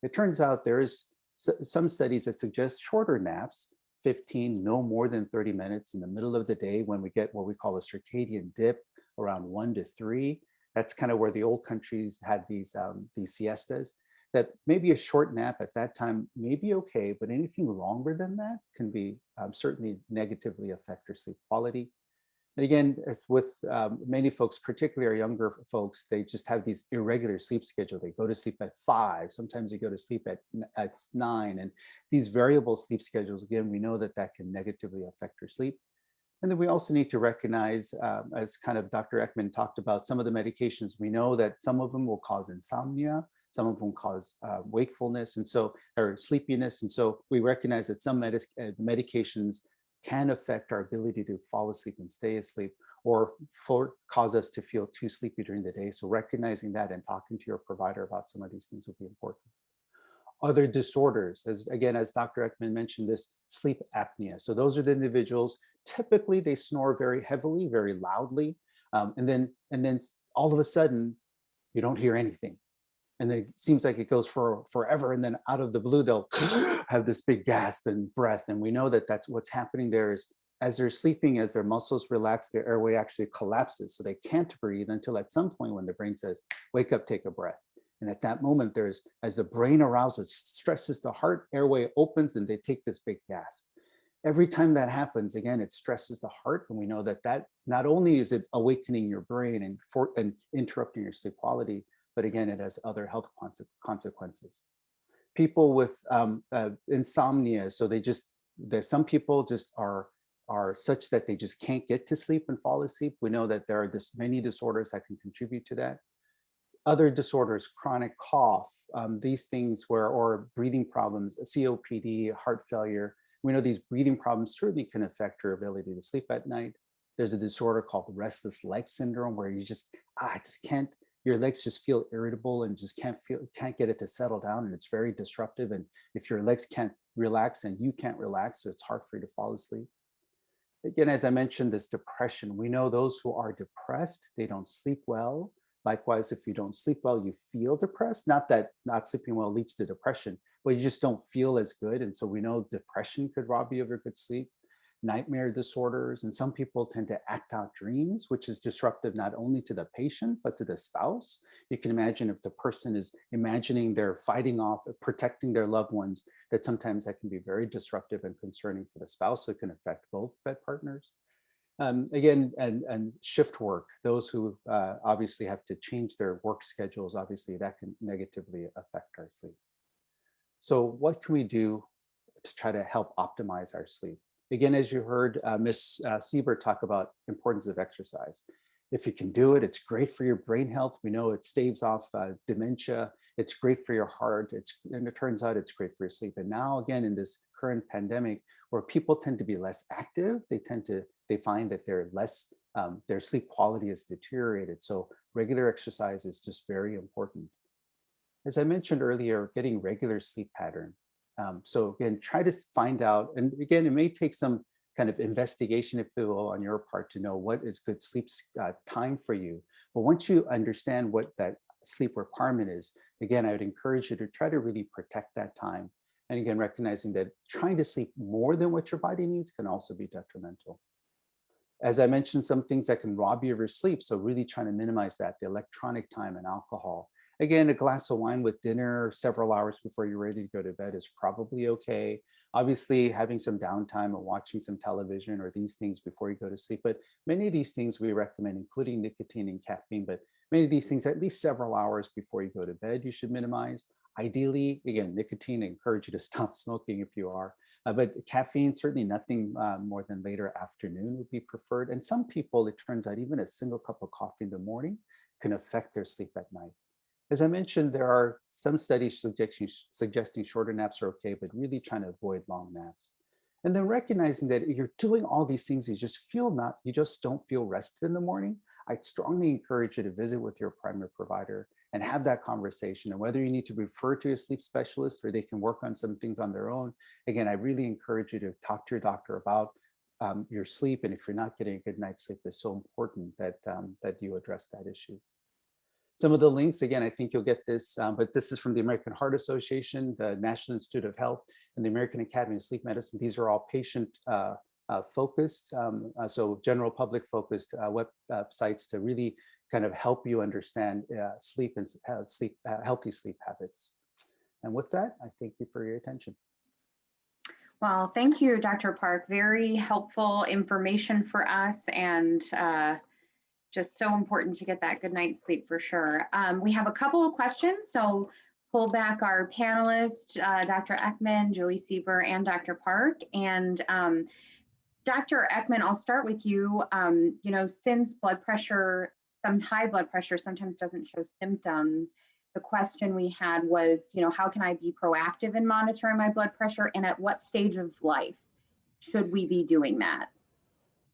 Speaker 4: It turns out there is some studies that suggest shorter naps, 15, no more than 30 minutes in the middle of the day when we get what we call a circadian dip around 1 to 3. That's kind of where the old countries had these siestas, that maybe a short nap at that time may be okay, but anything longer than that can be certainly negatively affect your sleep quality. And again, as with many folks, particularly our younger folks, they just have these irregular sleep schedule. They go to sleep at 5, sometimes they go to sleep at 9. And these variable sleep schedules, again, we know that can negatively affect your sleep. And then we also need to recognize, as kind of Dr. Ekman talked about, some of the medications. We know that some of them will cause insomnia, some of them cause wakefulness, or sleepiness. And so we recognize that some medications can affect our ability to fall asleep and stay asleep, or cause us to feel too sleepy during the day. So recognizing that and talking to your provider about some of these things will be important. Other disorders, as Dr. Ekman mentioned, this sleep apnea. So those are the individuals, typically they snore very heavily, very loudly, and then all of a sudden you don't hear anything. And then it seems like it goes for forever. And then out of the blue, they'll have this big gasp and breath. And we know that that's what's happening there is as they're sleeping, as their muscles relax, their airway actually collapses. So they can't breathe until at some point when the brain says, wake up, take a breath. And at that moment, as the brain arouses, stresses the heart, airway opens, and they take this big gasp. Every time that happens, again, it stresses the heart. And we know that not only is it awakening your brain and interrupting your sleep quality, but again, it has other health consequences. People with insomnia, so some people just are such that they just can't get to sleep and fall asleep. We know that there are many disorders that can contribute to that. Other disorders, chronic cough, these things or breathing problems, COPD, heart failure. We know these breathing problems certainly can affect your ability to sleep at night. There's a disorder called restless leg syndrome where you just can't, your legs just feel irritable and just can't get it to settle down, and it's very disruptive. And if your legs can't relax and you can't relax, so it's hard for you to fall asleep. Again, as I mentioned, this depression, we know those who are depressed, they don't sleep well. Likewise, if you don't sleep well, you feel depressed. Not that not sleeping well leads to depression, but you just don't feel as good. And so we know depression could rob you of your good sleep, nightmare disorders, and some people tend to act out dreams, which is disruptive not only to the patient, but to the spouse. You can imagine if the person is imagining they're fighting off, protecting their loved ones, that sometimes that can be very disruptive and concerning for the spouse. So it can affect both bed partners. Again, and shift work, those who obviously have to change their work schedules, obviously that can negatively affect our sleep. So what can we do to try to help optimize our sleep? Again, as you heard Ms. Siebert talk about importance of exercise. If you can do it, it's great for your brain health. We know it staves off dementia. It's great for your heart. And it turns out it's great for your sleep. And now again, in this current pandemic, where people tend to be less active, they find that they're less, their sleep quality is deteriorated. So regular exercise is just very important. As I mentioned earlier, getting regular sleep pattern. So again, try to find out, and again, it may take some kind of investigation, if you will, on your part to know what is good sleep time for you. But once you understand what that sleep requirement is, again, I would encourage you to try to really protect that time. And again, recognizing that trying to sleep more than what your body needs can also be detrimental. As I mentioned, some things that can rob you of your sleep. So really trying to minimize that, the electronic time and alcohol. Again, a glass of wine with dinner several hours before you're ready to go to bed is probably okay. Obviously, having some downtime and watching some television or these things before you go to sleep. But many of these things we recommend, including nicotine and caffeine, but many of these things at least several hours before you go to bed, you should minimize. Ideally, again, nicotine, I encourage you to stop smoking if you are. But caffeine, certainly nothing more than later afternoon would be preferred. And some people, it turns out, even a single cup of coffee in the morning can affect their sleep at night. As I mentioned, there are some studies suggesting shorter naps are okay, but really trying to avoid long naps. And then recognizing that if you're doing all these things, you just don't feel rested in the morning. I'd strongly encourage you to visit with your primary provider and have that conversation. And whether you need to refer to a sleep specialist or they can work on some things on their own, again, I really encourage you to talk to your doctor about your sleep. And if you're not getting a good night's sleep, it's so important that you address that issue. Some of the links, again, I think you'll get this, but this is from the American Heart Association, the National Institute of Health, and the American Academy of Sleep Medicine. These are all patient focused, so general public focused websites to really kind of help you understand sleep and healthy sleep habits. And with that, I thank you for your attention.
Speaker 1: Well, thank you, Dr. Park. Very helpful information for us, and just so important to get that good night's sleep for sure. We have a couple of questions, so pull back our panelists, Dr. Ekman, Julie Sieber, and Dr. Park. And Dr. Ekman, I'll start with you. You know, since blood pressure, some high blood pressure sometimes doesn't show symptoms, the question we had was, you know, how can I be proactive in monitoring my blood pressure, and at what stage of life should we be doing that?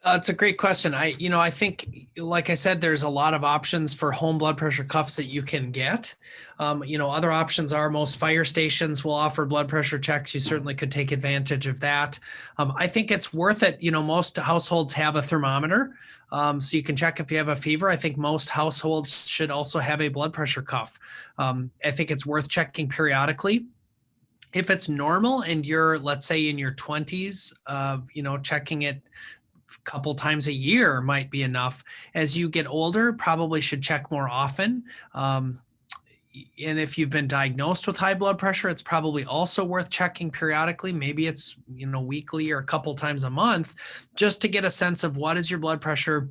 Speaker 2: It's a great question. I think, like I said, there's a lot of options for home blood pressure cuffs that you can get. Other options are most fire stations will offer blood pressure checks. You certainly could take advantage of that. I think it's worth it. Most households have a thermometer, so you can check if you have a fever. I think most households should also have a blood pressure cuff. I think it's worth checking periodically. If it's normal and you're, let's say, in your 20s, checking it couple times a year might be enough. As you get older, probably should check more often. And if you've been diagnosed with high blood pressure, it's probably also worth checking periodically. Maybe it's, weekly or a couple times a month, just to get a sense of what is your blood pressure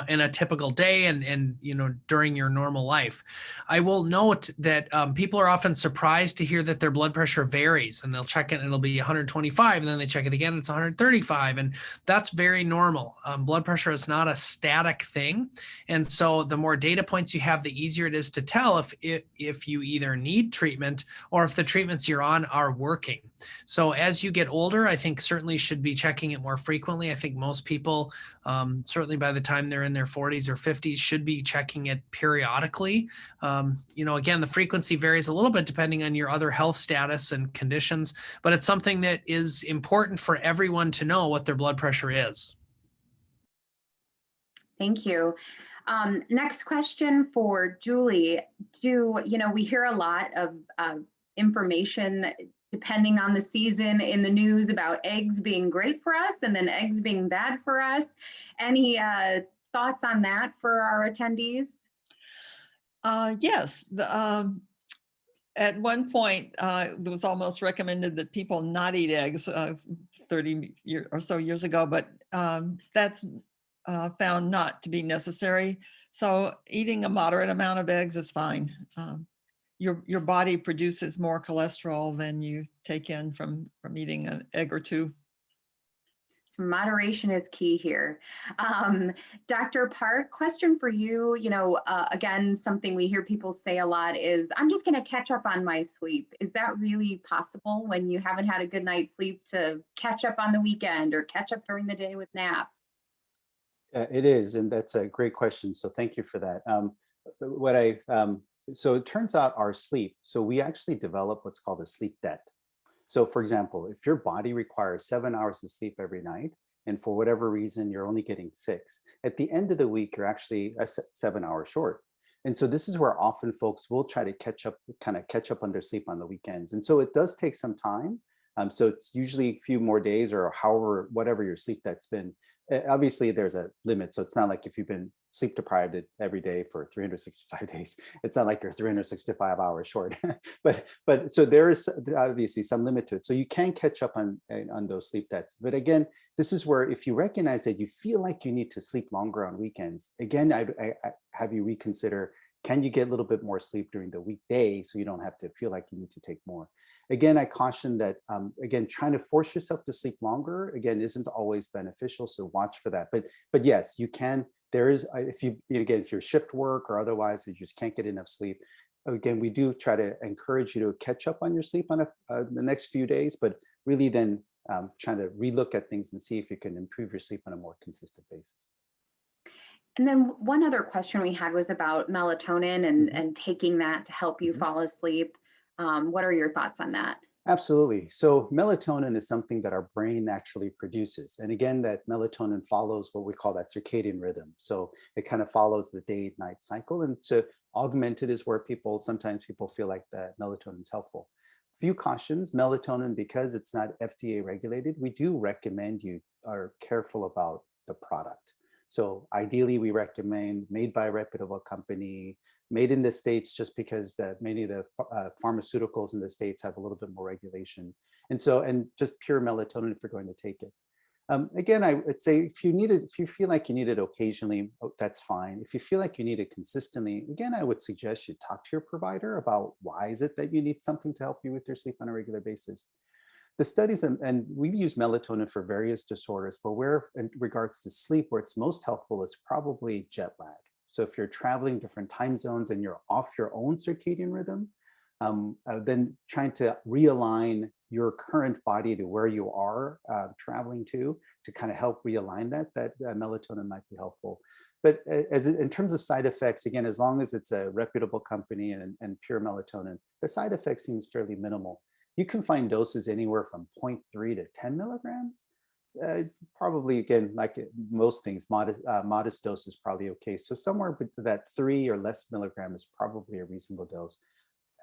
Speaker 2: in a typical day and during your normal life. I will note that people are often surprised to hear that their blood pressure varies, and they'll check it and it'll be 125, and then they check it again, it's 135, and that's very normal. Blood pressure is not a static thing, and so the more data points you have, the easier it is to tell if you either need treatment or if the treatments you're on are working. So as you get older, I think certainly should be checking it more frequently. I think most people, certainly by the time they're in their 40s or 50s, should be checking it periodically. Again, the frequency varies a little bit depending on your other health status and conditions, but it's something that is important for everyone to know what their blood pressure is.
Speaker 1: Thank you. Next question for Julie. We hear a lot of information depending on the season in the news about eggs being great for us and then eggs being bad for us. Any thoughts on that for our attendees?
Speaker 3: Yes. At one point, it was almost recommended that people not eat eggs 30 or so years ago, but that's found not to be necessary. So eating a moderate amount of eggs is fine. Your body produces more cholesterol than you take in from eating an egg or two.
Speaker 1: So moderation is key here. Dr. Park, question for you. Again, something we hear people say a lot is, I'm just going to catch up on my sleep. Is that really possible when you haven't had a good night's sleep to catch up on the weekend or catch up during the day with naps?
Speaker 4: It is, and that's a great question. So thank you for that. So it turns out our sleep, so we actually develop what's called a sleep debt. So for example, if your body requires 7 hours of sleep every night, and for whatever reason, you're only getting 6, at the end of the week, you're actually 7 hours short. And so this is where often folks will try to catch up on their sleep on the weekends. And so it does take some time. So it's usually a few more days or whatever your sleep debt's been. Obviously there's a limit. So it's not like if you've been sleep deprived every day for 365 days, it's not like you're 365 hours short. but so there is obviously some limit to it. So you can catch up on those sleep debts. But again, this is where if you recognize that you feel like you need to sleep longer on weekends, again, I have you reconsider, can you get a little bit more sleep during the weekday so you don't have to feel like you need to take more? Again, I caution that, again, trying to force yourself to sleep longer, again, isn't always beneficial. So watch for that. But yes, you can. There is, if you're shift work or otherwise, you just can't get enough sleep. Again, we do try to encourage you to catch up on your sleep on the next few days, but really then trying to relook at things and see if you can improve your sleep on a more consistent basis.
Speaker 1: And then one other question we had was about melatonin and taking that to help you fall asleep. What are your thoughts on that?
Speaker 4: Absolutely. So melatonin is something that our brain actually produces. And again, that melatonin follows what we call that circadian rhythm. So it kind of follows the day-night cycle. And so augmented is where sometimes people feel like that melatonin is helpful. Few cautions, melatonin, because it's not FDA regulated, we do recommend you are careful about the product. So ideally, we recommend made by a reputable company, made in the States, just because many of the pharmaceuticals in the States have a little bit more regulation. And just pure melatonin if you're going to take it. Again, I would say if you feel like you need it occasionally, that's fine. If you feel like you need it consistently, again, I would suggest you talk to your provider about why is it that you need something to help you with your sleep on a regular basis. The studies, and we've used melatonin for various disorders, but where in regards to sleep, where it's most helpful is probably jet lag. So if you're traveling different time zones and you're off your own circadian rhythm, then trying to realign your current body to where you are traveling to kind of help realign that melatonin might be helpful. But in terms of side effects, again, as long as it's a reputable company and pure melatonin, the side effects seems fairly minimal. You can find doses anywhere from 0.3 to 10 milligrams. Probably, again, like most things, modest dose is probably okay. So somewhere between that 3 or less milligram is probably a reasonable dose.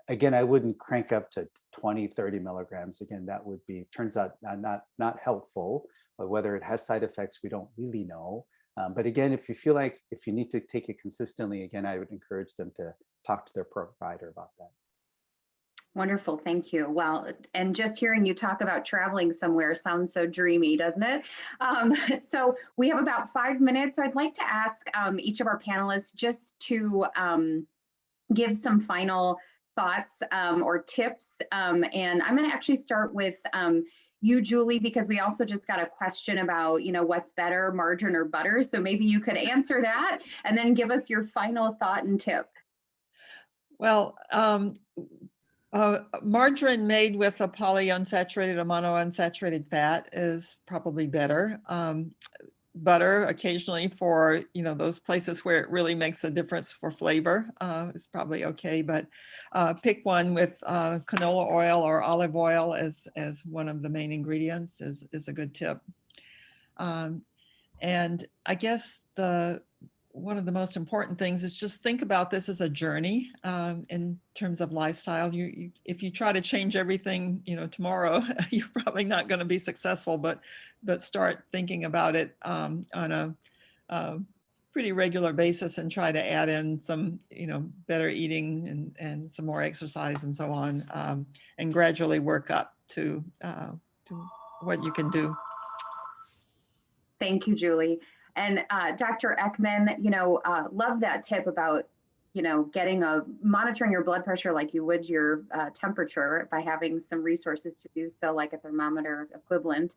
Speaker 4: Again, I wouldn't crank up to 20, 30 milligrams. Again, that would be, turns out not helpful, but whether it has side effects, we don't really know. But again, if you feel like if you need to take it consistently, again, I would encourage them to talk to their provider about that.
Speaker 1: Wonderful, thank you. Well, and just hearing you talk about traveling somewhere sounds so dreamy, doesn't it? So we have about 5 minutes. I'd like to ask each of our panelists just to give some final thoughts or tips. And I'm going to actually start with you, Julie, because we also just got a question about, what's better, margarine or butter. So maybe you could answer that and then give us your final thought and tip.
Speaker 3: Well, margarine made with a polyunsaturated or monounsaturated fat is probably better. Butter occasionally for, those places where it really makes a difference for flavor is probably okay, but pick one with canola oil or olive oil as one of the main ingredients is a good tip. And I guess the one of the most important things is just think about this as a journey in terms of lifestyle. If you try to change everything, tomorrow, you're probably not going to be successful. But start thinking about it on a pretty regular basis and try to add in some, better eating and some more exercise and so on, and gradually work up to what you can do.
Speaker 1: Thank you, Julie. And Dr. Ekman, love that tip about, monitoring your blood pressure like you would your temperature by having some resources to do so, like a thermometer equivalent.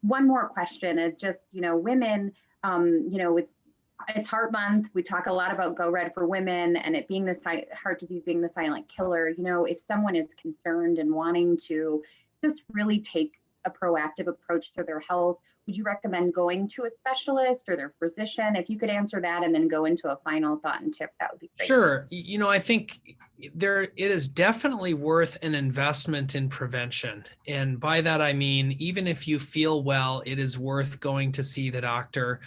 Speaker 1: One more question is just, women, it's Heart Month. We talk a lot about Go Red for Women and it being heart disease being the silent killer. If someone is concerned and wanting to just really take a proactive approach to their health, would you recommend going to a specialist or their physician? If you could answer that and then go into a final thought and tip, that would be great.
Speaker 2: Sure. I think it is definitely worth an investment in prevention. And by that, I mean, even if you feel well, it is worth going to see the doctor.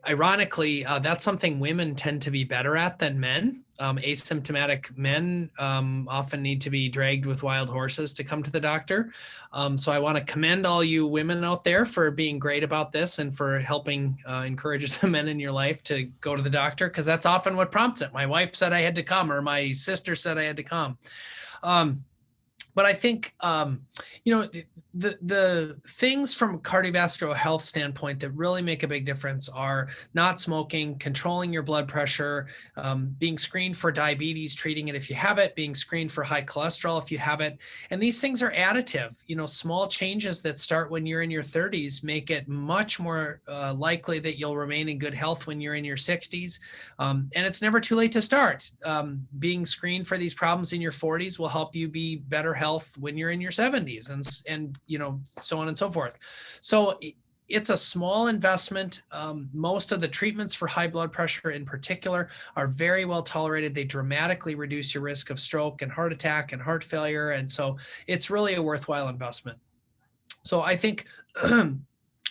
Speaker 2: Ironically, that's something women tend to be better at than men. Asymptomatic men often need to be dragged with wild horses to come to the doctor. So I want to commend all you women out there for being great about this and for helping encourage the men in your life to go to the doctor, because that's often what prompts it. My wife said I had to come, or my sister said I had to come. But I think, the things from a cardiovascular health standpoint that really make a big difference are not smoking, controlling your blood pressure, being screened for diabetes, treating it if you have it, being screened for high cholesterol if you have it. And these things are additive. Small changes that start when you're in your 30s make it much more likely that you'll remain in good health when you're in your 60s. And it's never too late to start. Being screened for these problems in your 40s will help you be better health when you're in your 70s and so on and so forth. So it's a small investment. Most of the treatments for high blood pressure in particular are very well tolerated. They dramatically reduce your risk of stroke and heart attack and heart failure. And so it's really a worthwhile investment. So I think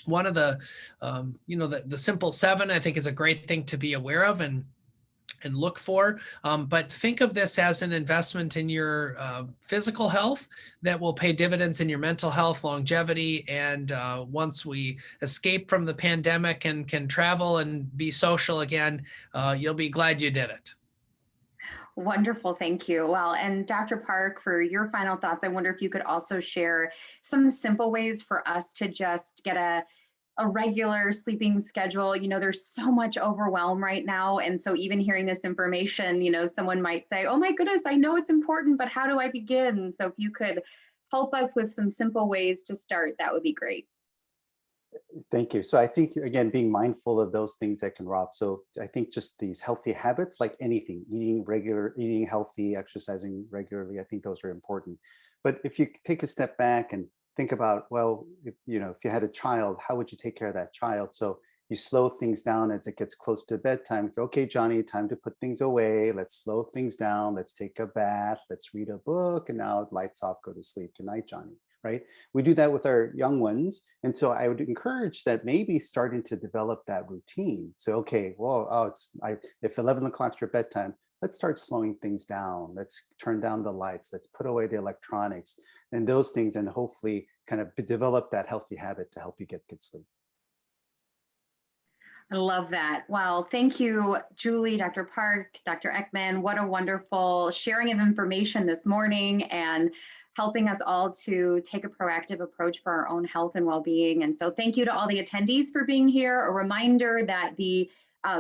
Speaker 2: one of the, the simple 7, I think, is a great thing to be aware of and look for, but think of this as an investment in your physical health that will pay dividends in your mental health, longevity, and once we escape from the pandemic and can travel and be social again, you'll be glad you did it.
Speaker 1: Wonderful, thank you. Well, and Dr. Park, for your final thoughts, I wonder if you could also share some simple ways for us to just get a regular sleeping schedule. There's so much overwhelm right now. And so even hearing this information, someone might say, oh my goodness, I know it's important, but how do I begin? So if you could help us with some simple ways to start, that would be great.
Speaker 4: Thank you. So I think, again, being mindful of those things that can rob. So I think just these healthy habits, like anything, eating healthy, exercising regularly, I think those are important. But if you take a step back and think about, well, if you had a child, how would you take care of that child? So you slow things down as it gets close to bedtime. Okay, Johnny, time to put things away. Let's slow things down. Let's take a bath. Let's read a book. And now lights off, go to sleep. Good night, Johnny. Right? We do that with our young ones. And so I would encourage that maybe starting to develop that routine. So, okay, well, if 11 o'clock's your bedtime, let's start slowing things down. Let's turn down the lights. Let's put away the electronics and those things, and hopefully kind of develop that healthy habit to help you get good sleep.
Speaker 1: I love that. Well, thank you, Julie, Dr. Park, Dr. Ekman. What a wonderful sharing of information this morning and helping us all to take a proactive approach for our own health and well-being. And so thank you to all the attendees for being here. A reminder that the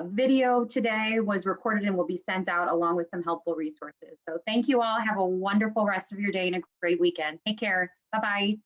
Speaker 1: video today was recorded and will be sent out along with some helpful resources. So thank you all. Have a wonderful rest of your day and a great weekend. Take care. Bye-bye.